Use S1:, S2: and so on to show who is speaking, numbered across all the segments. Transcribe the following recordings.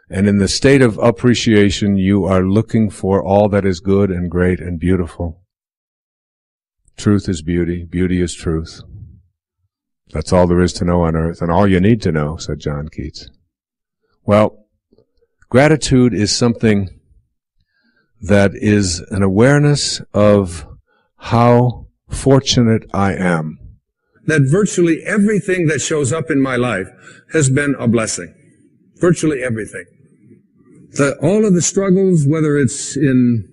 S1: And in the state of appreciation, you are looking for all that is good and great and beautiful. Truth is beauty. Beauty is truth. That's all there is to know on earth, and all you need to know, said John Keats. Well, gratitude is something that is an awareness of how fortunate I am. That virtually everything that shows up in my life has been a blessing. Virtually everything. All of the struggles, whether it's in,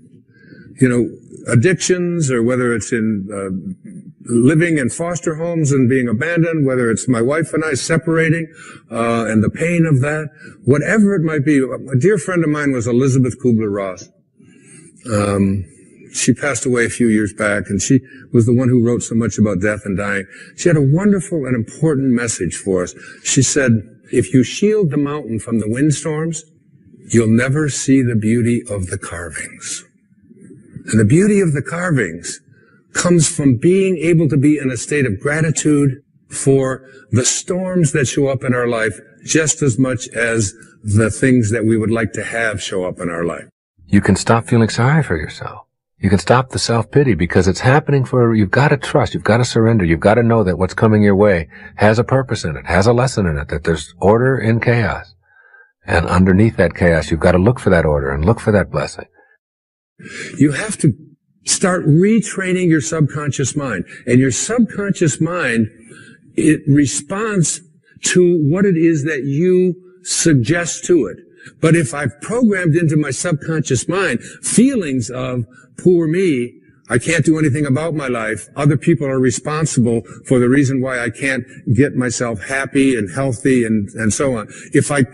S1: addictions, or whether it's in living in foster homes and being abandoned, whether it's my wife and I separating, and the pain of that, whatever it might be. A dear friend of mine was Elizabeth Kubler-Ross. She passed away a few years back, and she was the one who wrote so much about death and dying. She had a wonderful and important message for us. She said, if you shield the mountain from the windstorms, you'll never see the beauty of the carvings. And the beauty of the carvings comes from being able to be in a state of gratitude for the storms that show up in our life just as much as the things that we would like to have show up in our life.
S2: You can stop feeling sorry for yourself. You can stop the self-pity because it's happening you've got to trust, you've got to surrender, you've got to know that what's coming your way has a purpose in it, has a lesson in it, that there's order in chaos. And underneath that chaos, you've got to look for that order and look for that blessing.
S1: You have to start retraining your subconscious mind. And your subconscious mind, it responds to what it is that you suggest to it. But if I've programmed into my subconscious mind feelings of, poor me, I can't do anything about my life, other people are responsible for the reason why I can't get myself happy and healthy and so on. If I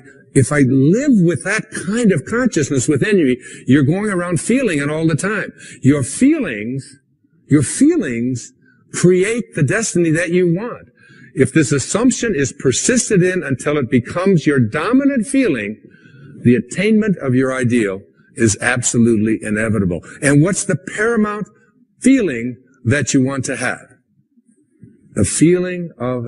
S1: live with that kind of consciousness within you, you're going around feeling it all the time. Your feelings create the destiny that you want. If this assumption is persisted in until it becomes your dominant feeling, the attainment of your ideal is absolutely inevitable. And what's the paramount feeling that you want to have? The feeling of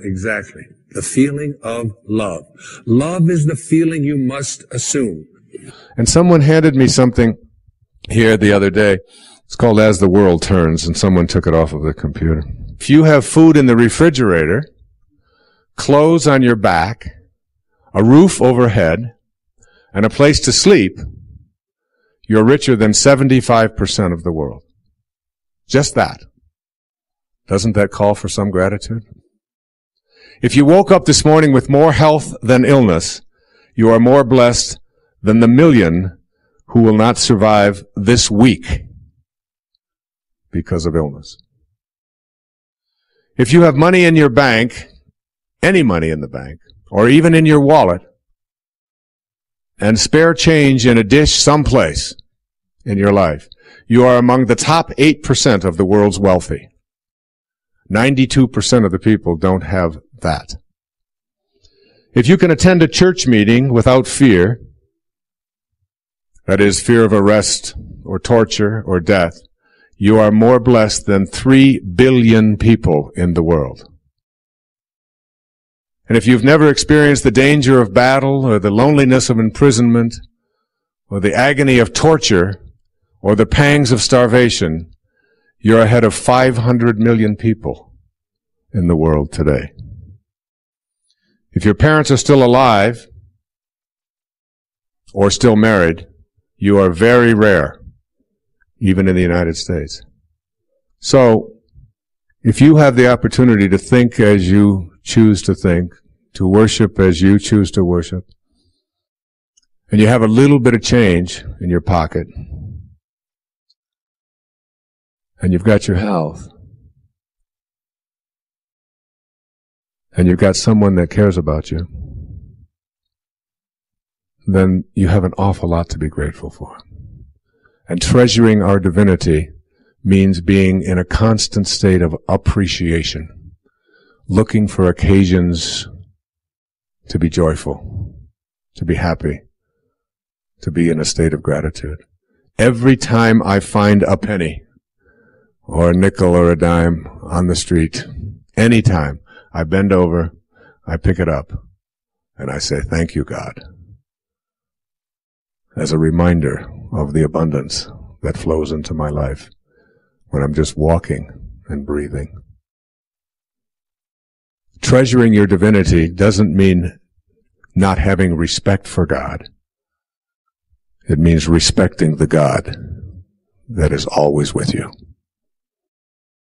S1: love. Love is the feeling you must assume. And someone handed me something here the other day. It's called As the World Turns, and someone took it off of the computer. If you have food in the refrigerator, clothes on your back, a roof overhead, and a place to sleep, you're richer than 75% of the world. Just that. Doesn't that call for some gratitude? If you woke up this morning with more health than illness, you are more blessed than the million who will not survive this week because of illness. If you have money in your bank, any money in the bank, or even in your wallet, and spare change in a dish someplace in your life, you are among the top 8% of the world's wealthy. 92% of the people don't have that. If you can attend a church meeting without fear, that is, fear of arrest or torture or death, you are more blessed than 3 billion people in the world. And if you've never experienced the danger of battle or the loneliness of imprisonment or the agony of torture or the pangs of starvation, you're ahead of 500 million people in the world today. If your parents are still alive or still married, you are very rare, even in the United States. So, if you have the opportunity to think as you choose to think, to worship as you choose to worship, and you have a little bit of change in your pocket, and you've got your health, and you've got someone that cares about you, then you have an awful lot to be grateful for. And treasuring our divinity means being in a constant state of appreciation, looking for occasions to be joyful, to be happy, to be in a state of gratitude. Every time I find a penny or a nickel or a dime on the street, anytime, I bend over, I pick it up, and I say, thank you, God. as a reminder of the abundance that flows into my life when I'm just walking and breathing. Treasuring your divinity doesn't mean not having respect for God. It means respecting the God that is always with you.